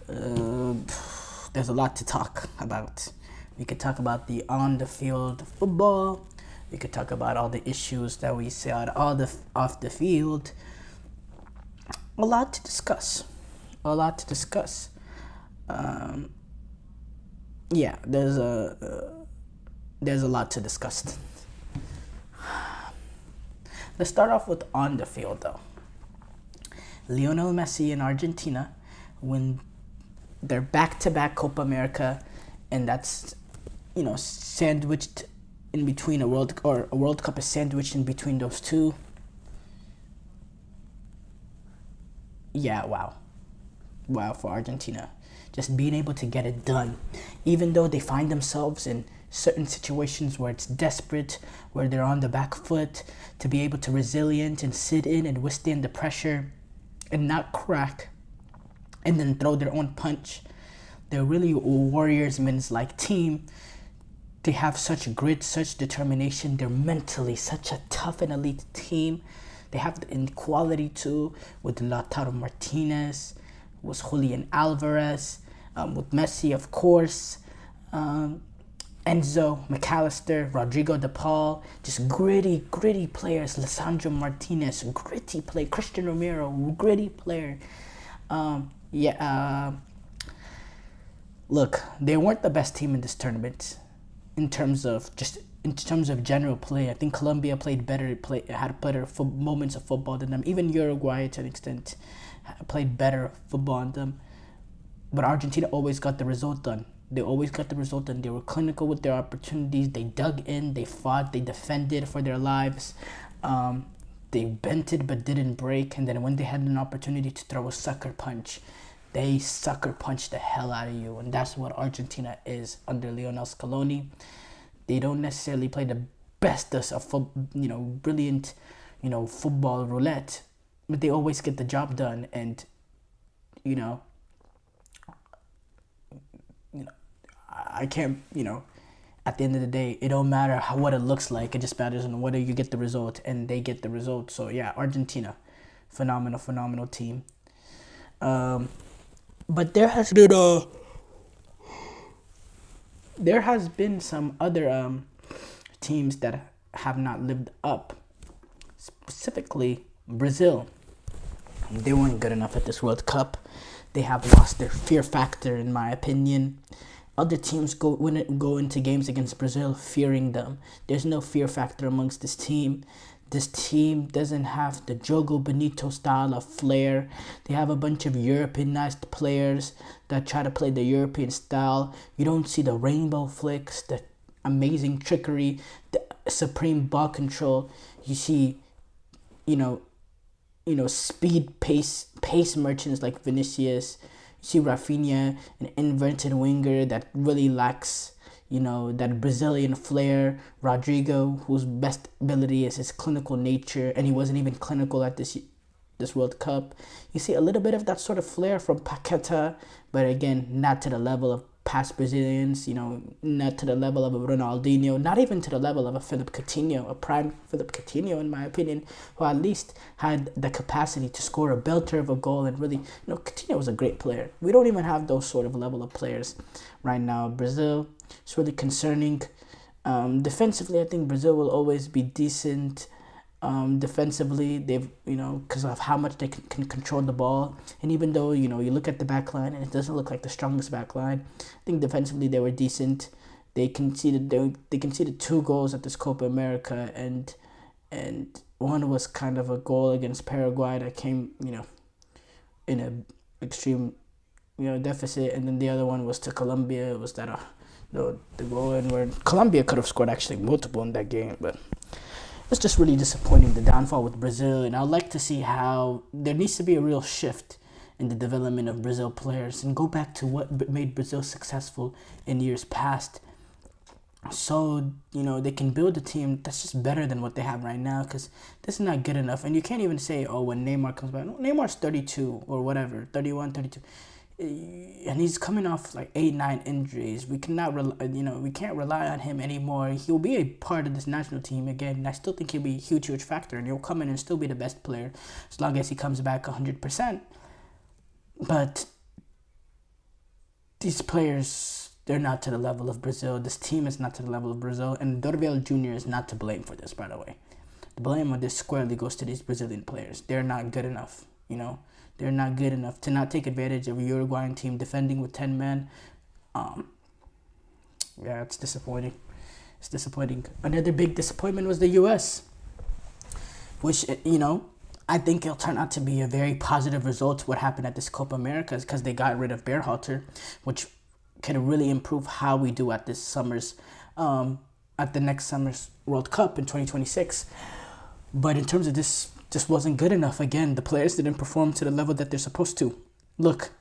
There's a lot to talk about. We could talk about the on the field football. We could talk about all the issues that we see off the field. A lot to discuss. Yeah, there's a lot to discuss. Let's start off with on the field, though. Lionel Messi and Argentina win their back-to-back Copa America, and that's, sandwiched in between a World Cup is sandwiched in between those two. Yeah, wow for Argentina. Just being able to get it done, even though they find themselves in certain situations where it's desperate, where they're on the back foot, to be able to resilient and sit in and withstand the pressure and not crack and then throw their own punch. They're really a warriorsman's like team. They have such grit, such determination. They're mentally such a tough and elite team. They have the inequality too, with Lautaro Martinez, with Julian Alvarez, with Messi, of course, Enzo, McAllister, Rodrigo De Paul, just gritty players. Lisandro Martinez, gritty player. Christian Romero, gritty player. Look, they weren't the best team in this tournament in terms of general play. I think Colombia had better moments of football than them. Even Uruguay, to an extent, played better football than them. But Argentina always got the result done. They were clinical with their opportunities. They dug in, they fought, they defended for their lives. They bent it but didn't break. And then when they had an opportunity to throw a sucker punch, they sucker punched the hell out of you. And that's what Argentina is under Lionel Scaloni. They don't necessarily play the bestest of brilliant, football roulette, but they always get the job done. And I can't, at the end of the day, it don't matter what it looks like. It just matters on whether you get the result, and they get the result. So, yeah, Argentina, phenomenal team. But there has been some other teams that have not lived up. Specifically, Brazil. They weren't good enough at this World Cup. They have lost their fear factor, in my opinion. Other teams go into games against Brazil fearing them. There's no fear factor amongst this team. This team doesn't have the Jogo Benito style of flair. They have a bunch of Europeanized players that try to play the European style. You don't see the rainbow flicks, the amazing trickery, the supreme ball control. You see, speed, pace merchants like Vinicius. You see Rafinha, an inverted winger that really lacks, that Brazilian flair. Rodrigo, whose best ability is his clinical nature, and he wasn't even clinical at this World Cup. You see a little bit of that sort of flair from Paqueta, but again, not to the level of past Brazilians, not to the level of a Ronaldinho, not even to the level of a Philippe Coutinho, a prime Philippe Coutinho, in my opinion, who at least had the capacity to score a belter of a goal. And really, Coutinho was a great player. We don't even have those sort of level of players right now. Brazil, it's really concerning. Defensively, I think Brazil will always be decent. Defensively, they've, because of how much they can control the ball. And even though, you look at the back line and it doesn't look like the strongest back line, I think defensively they were decent. They conceded 2 goals at this Copa America, and one was kind of a goal against Paraguay that came, in a extreme deficit, and then the other one was to Colombia. It was that the goal in where Colombia could have scored actually multiple in that game, but it's just really disappointing, the downfall with Brazil. And I'd like to see how there needs to be a real shift in the development of Brazil players and go back to what made Brazil successful in years past. So, they can build a team that's just better than what they have right now, because this is not good enough. And you can't even say, when Neymar comes back. No, Neymar's 32 or whatever, 31, 32. And he's coming off like 8-9 injuries. We cannot, we can't rely on him anymore. He'll be a part of this national team again. And I still think he'll be a huge factor, and he'll come in and still be the best player as long as he comes back 100%. But these players, they're not to the level of Brazil. This team is not to the level of Brazil. And Dorval Jr. is not to blame for this, by the way. The blame of this squarely goes to these Brazilian players. They're not good enough, They're not good enough to not take advantage of a Uruguayan team defending with 10 men. It's disappointing. It's disappointing. Another big disappointment was the U.S., which, I think it'll turn out to be a very positive result to what happened at this Copa America, because they got rid of Berhalter, which can really improve how we do at this summer's, at the next summer's World Cup in 2026. But in terms of this, just wasn't good enough. Again, the players didn't perform to the level that they're supposed to. Look,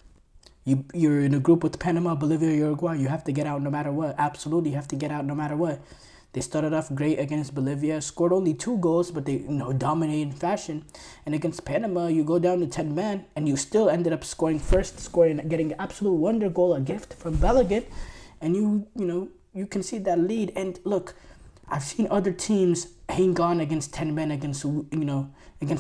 you're in a group with Panama, Bolivia, Uruguay. You have to get out no matter what. Absolutely, you have to get out no matter what. They started off great against Bolivia, scored only 2 goals, but they dominated in fashion. And against Panama, you go down to 10 men, and you still ended up scoring, getting an absolute wonder goal, a gift from Balogun, and you concede that lead. And look, I've seen other teams hang on against 10 men against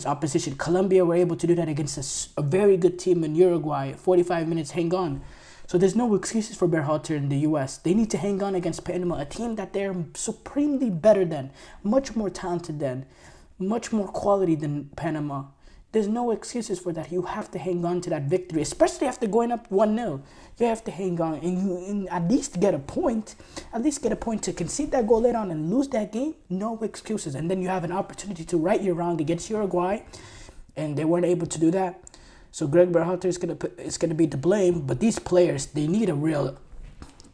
opposition. Colombia were able to do that against a very good team in Uruguay. 45 minutes, hang on. So there's no excuses for Berhalter in the U.S. They need to hang on against Panama, a team that they're supremely better than, much more talented than, much more quality than Panama. There's no excuses for that. You have to hang on to that victory, especially after going up 1-0. You have to hang on and at least get a point. At least get a point to concede that goal later on and lose that game. No excuses. And then you have an opportunity to right your wrong against Uruguay, and they weren't able to do that. So Greg Berhalter is gonna be to blame, but these players, they need a real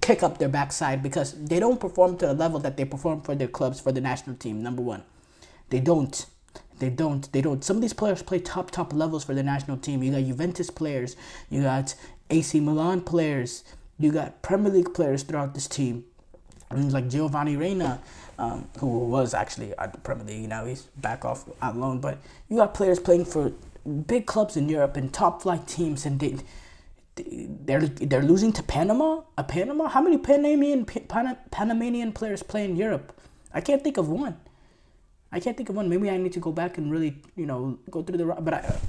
kick up their backside, because they don't perform to the level that they perform for their clubs, for the national team. Number one, they don't. Some of these players play top levels for the national team. You got Juventus players, you got AC Milan players, you got Premier League players throughout this team. Like Giovanni Reina, who was actually at the Premier League, now he's back off on loan. But you got players playing for big clubs in Europe and top flight teams, and they're losing to Panama. How many Panamanian players play in Europe? I can't think of one. Maybe I need to go back and really, go through the. But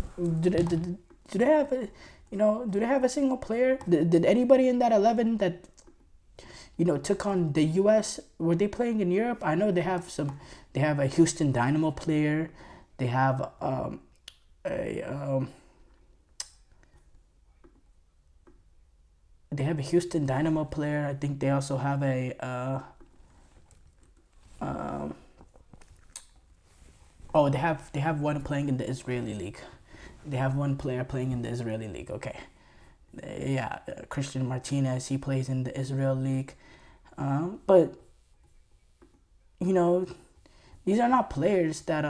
do they have a, do they have a single player? Did anybody in that 11 that, took on the U.S. were they playing in Europe? I know they have some. They have a Houston Dynamo player. They have They have a Houston Dynamo player. I think they also have they have one playing in the Israeli league. They have one player playing in the Israeli league. Okay, Christian Martinez, he plays in the Israel league, but these are not players that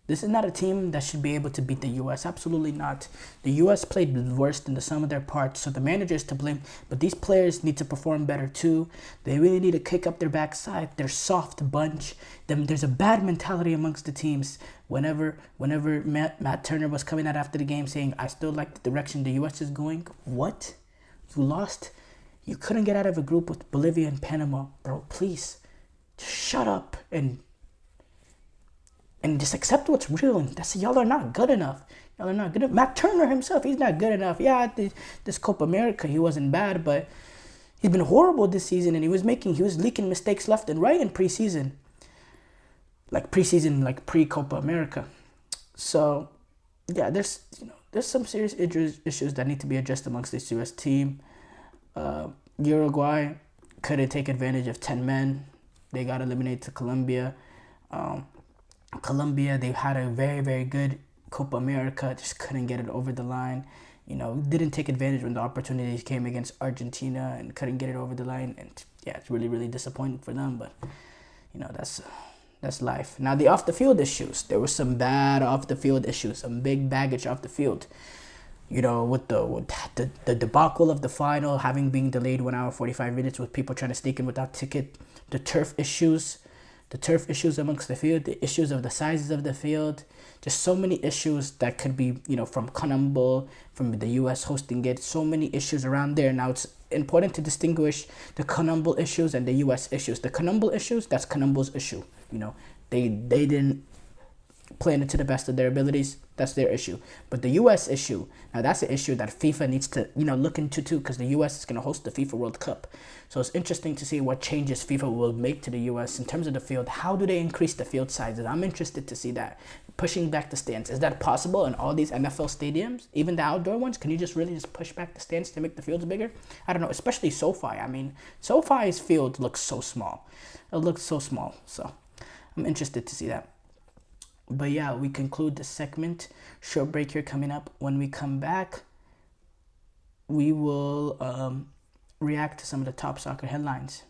This is not a team that should be able to beat the U.S. Absolutely not. The U.S. played worse than the sum of their parts, so the manager is to blame. But these players need to perform better too. They really need to kick up their backside. They're soft bunch. There's a bad mentality amongst the teams. Whenever Matt Turner was coming out after the game saying, "I still like the direction the U.S. is going." What? You lost? You couldn't get out of a group with Bolivia and Panama, bro. Please, just shut up and just accept what's real. And y'all are not good enough. Y'all are not good enough. Matt Turner himself, he's not good enough. Yeah, this Copa America, he wasn't bad, but he's been horrible this season, and he was leaking mistakes left and right in preseason. Like pre-Copa America. So, yeah, there's some serious issues that need to be addressed amongst this U.S. team. Uruguay couldn't take advantage of 10 men. They got eliminated to Colombia. Colombia, they had a very, very good Copa America, just couldn't get it over the line. didn't take advantage when the opportunities came against Argentina and couldn't get it over the line. And yeah, it's really, really disappointing for them. But, that's life. Now, the off-the-field issues. There were some bad off-the-field issues, some big baggage off the field. With the debacle of the final, having been delayed 1 hour, 45 minutes with people trying to sneak in without ticket, the turf issues amongst the field, the issues of the sizes of the field, just so many issues that could be, from CONMEBOL, from the U.S. hosting it, so many issues around there. Now, it's important to distinguish the CONMEBOL issues and the U.S. issues. The CONMEBOL issues, that's CONMEBOL's issue. They didn't playing it to the best of their abilities. That's their issue. But the U.S. issue, now that's an issue that FIFA needs to, look into too, because the U.S. is going to host the FIFA World Cup. So it's interesting to see what changes FIFA will make to the U.S. in terms of the field. How do they increase the field sizes? I'm interested to see that. Pushing back the stands. Is that possible in all these NFL stadiums? Even the outdoor ones? Can you just really push back the stands to make the fields bigger? I don't know, especially SoFi. I mean, SoFi's field looks so small. It looks so small. So I'm interested to see that. But yeah, we conclude this segment. Short break here coming up. When we come back, we will react to some of the top soccer headlines.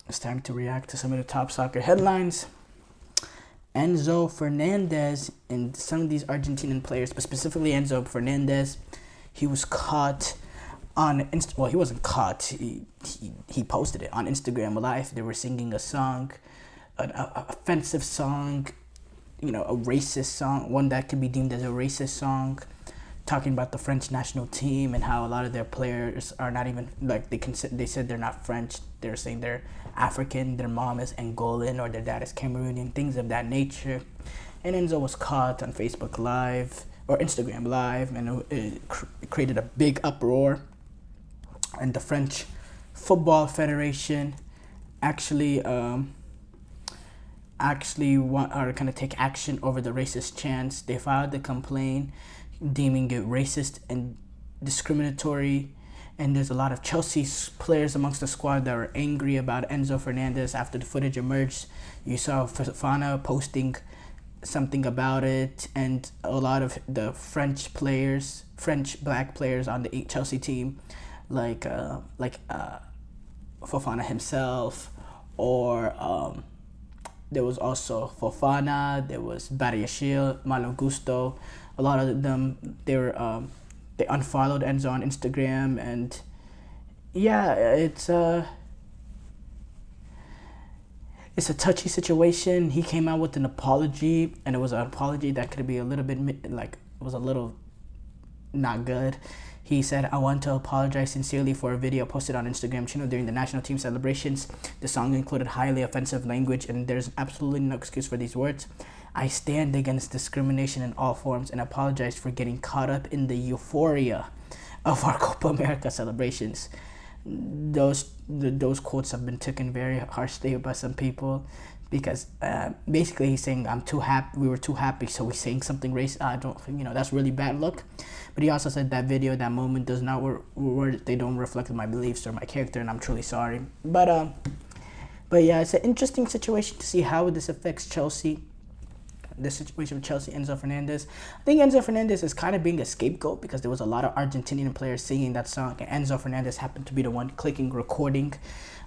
It's time to react to some of the top soccer headlines. Enzo Fernandez and some of these Argentinian players, but specifically Enzo Fernandez, he was caught on he wasn't caught. He posted it on Instagram Live. They were singing a song, an offensive song, a racist song, one that could be deemed as a racist song, talking about the French national team and how a lot of their players are not even they said they're not French. They're saying they're African, their mom is Angolan or their dad is Cameroonian, things of that nature. And Enzo was caught on Facebook Live or Instagram Live, and it created a big uproar. And the French Football Federation actually are going to take action over the racist chants. They filed the complaint, deeming it racist and discriminatory. And there's a lot of Chelsea players amongst the squad that are angry about Enzo Fernandez after the footage emerged. You saw Fofana posting something about it, and a lot of the French black players on the Chelsea team, like Fofana himself, or there was also Fofana, there was Badiashile, Malo Gusto. A lot of them, they unfollowed Enzo on Instagram, and yeah, it's a touchy situation. He came out with an apology, and it was an apology that could be a little bit was a little not good. He said, "I want to apologize sincerely for a video posted on Instagram channel during the national team celebrations. The song included highly offensive language, and there's absolutely no excuse for these words. I stand against discrimination in all forms and apologize for getting caught up in the euphoria of our Copa America celebrations." Those quotes have been taken very harshly by some people. because basically he's saying I'm too happy. We were too happy, so we're saying something racist. I don't, that's really bad look. But he also said that video, that moment does not they don't reflect my beliefs or my character, and I'm truly sorry. But yeah, it's an interesting situation to see how this affects Chelsea. The situation with Chelsea, Enzo Fernandez. I think Enzo Fernandez is kind of being a scapegoat because there was a lot of Argentinian players singing that song, and Enzo Fernandez happened to be the one clicking recording.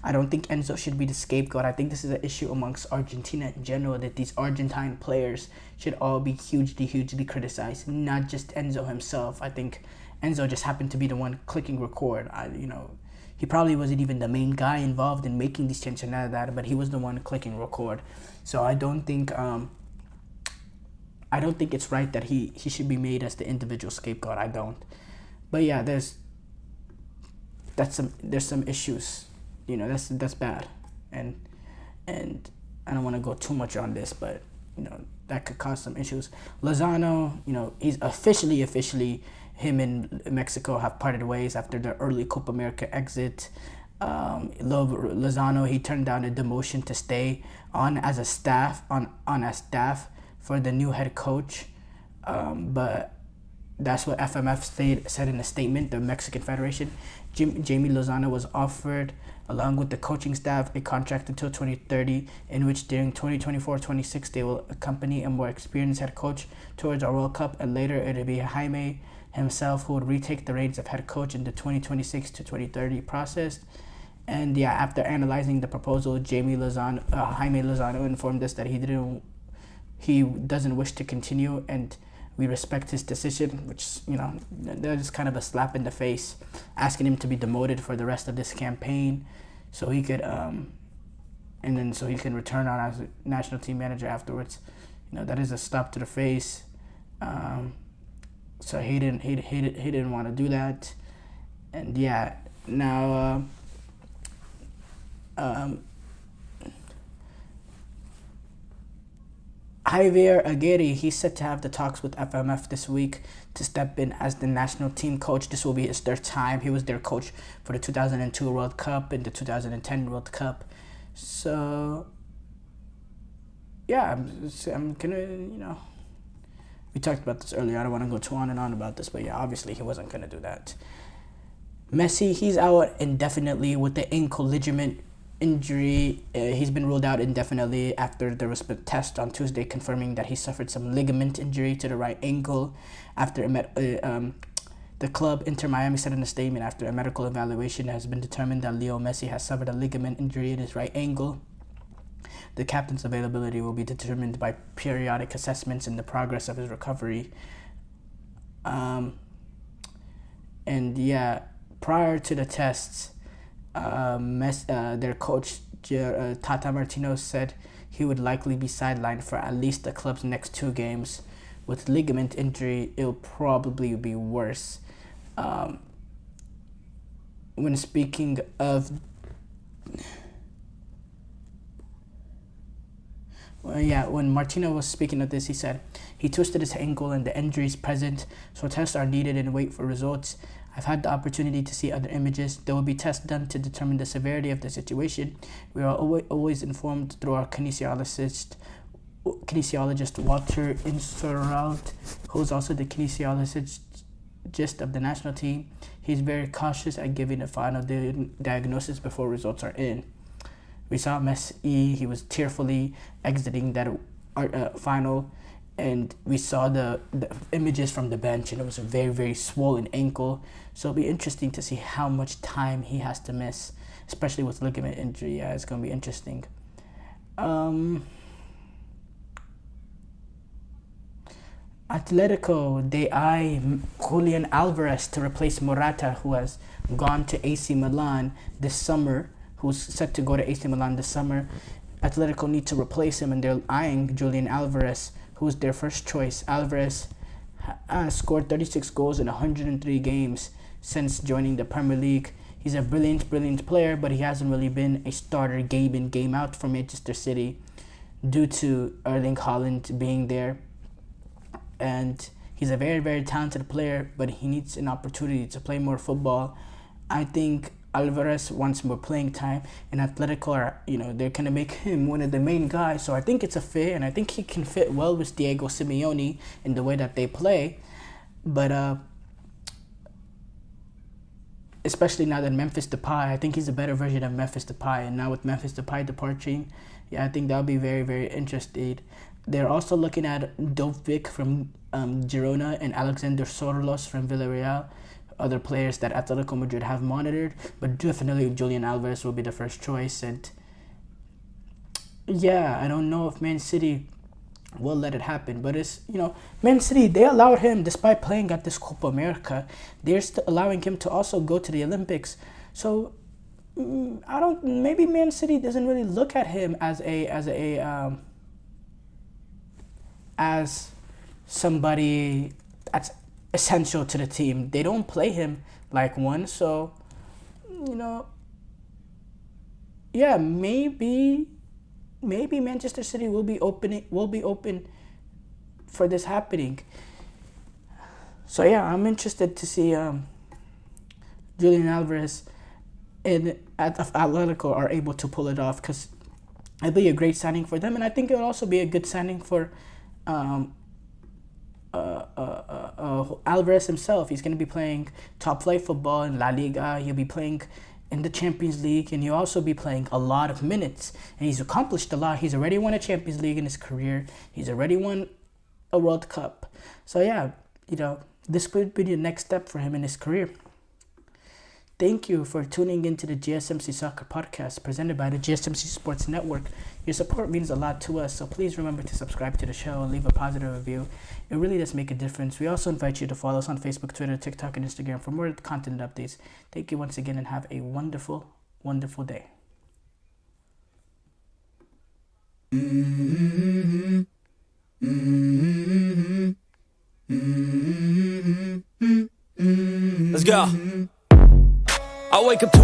I don't think Enzo should be the scapegoat. I think this is an issue amongst Argentina in general, that these Argentine players should all be hugely criticized, not just Enzo himself. I think Enzo just happened to be the one clicking record. He probably wasn't even the main guy involved in making these changes and none of that, but he was the one clicking record. So I don't think it's right that he should be made as the individual scapegoat. I don't. But yeah, there's some issues. That's bad. And I don't want to go too much on this, but that could cause some issues. Lozano, he's officially him and Mexico have parted ways after their early Copa America exit. Lozano, he turned down a demotion to stay on as a staff for the new head coach, but that's what FMF said in a statement, the Mexican Federation. Jamie Lozano was offered, along with the coaching staff, a contract until 2030, in which during 2024-26 they will accompany a more experienced head coach towards our World Cup, and later it will be Jaime himself who would retake the reins of head coach in the 2026 to 2030 process. And yeah, after analyzing the proposal, Jaime Lozano informed us that he doesn't wish to continue, and we respect his decision, which, that is kind of a slap in the face, asking him to be demoted for the rest of this campaign so he could so he can return on as a national team manager afterwards. That is a slap to the face. So he didn't want to do that. And yeah, now Javier Aguirre, he's set to have the talks with FMF this week to step in as the national team coach. This will be his third time. He was their coach for the 2002 World Cup and the 2010 World Cup. So, yeah, I'm gonna, we talked about this earlier. I don't want to go too on and on about this, but yeah, obviously he wasn't gonna do that. Messi, he's out indefinitely with the ankle ligament injury. He's been ruled out indefinitely after there was a test on Tuesday confirming that he suffered some ligament injury to the right ankle. After the club Inter Miami said in a statement, after a medical evaluation, it has been determined that Leo Messi has suffered a ligament injury in his right ankle. The captain's availability will be determined by periodic assessments in the progress of his recovery. And yeah, prior to the tests, their coach Tata Martino said he would likely be sidelined for at least the club's next 2 games. With ligament injury, it'll probably be worse. When speaking of when Martino was speaking of this, he said he twisted his ankle and the injury is present, so tests are needed and wait for results. I've had the opportunity to see other images. There will be tests done to determine the severity of the situation. We are always informed through our kinesiologist Walter Inseralt, who's also the kinesiologist of the national team. He's very cautious at giving a final diagnosis before results are in. We saw Messi, he was tearfully exiting that final, and we saw the images from the bench, and it was a very, very swollen ankle. So it'll be interesting to see how much time he has to miss, especially with ligament injury. Yeah, it's going to be interesting. Atletico, they eye Julian Alvarez to replace Morata, who has gone to AC Milan this summer, who's set to go to AC Milan this summer. Atletico need to replace him, and they're eyeing Julian Alvarez, who's their first choice. Alvarez scored 36 goals in 103 games since joining the Premier League. He's a brilliant player, but he hasn't really been a starter game in, game out for Manchester City due to Erling Haaland being there. And he's a very, very talented player, but he needs an opportunity to play more football. I think Alvarez wants more playing time, and Atletico are, they're going to make him one of the main guys. So I think it's a fit, and I think he can fit well with Diego Simeone in the way that they play. But especially now that Memphis Depay, I think he's a better version of Memphis Depay. And now with Memphis Depay departing, I think that'll be very, very interesting. They're also looking at Dovbyk from Girona and Alexander Sorlos from Villarreal, other players that Atletico Madrid have monitored, but definitely Julian Alvarez will be the first choice. And I don't know if Man City will let it happen, but it's, Man City, they allowed him, despite playing at this Copa America, they're still allowing him to also go to the Olympics. So maybe Man City doesn't really look at him as somebody that's essential to the team. They don't play him like one. So, maybe Manchester City will be open for this happening. So I'm interested to see Julian Alvarez and Atletico are able to pull it off, because it'll be a great signing for them, and I think it'll also be a good signing for Alvarez himself. He's going to be playing top flight football in La Liga. He'll be playing in the Champions League, and he'll also be playing a lot of minutes. And he's accomplished a lot. He's already won a Champions League in his career. He's already won a World Cup. So this could be the next step for him in his career. Thank you for tuning into the GSMC Soccer Podcast presented by the GSMC Sports Network. Your support means a lot to us, so please remember to subscribe to the show and leave a positive review. It really does make a difference. We also invite you to follow us on Facebook, Twitter, TikTok, and Instagram for more content updates. Thank you once again, and have a wonderful, wonderful day. Let's go. I wake up to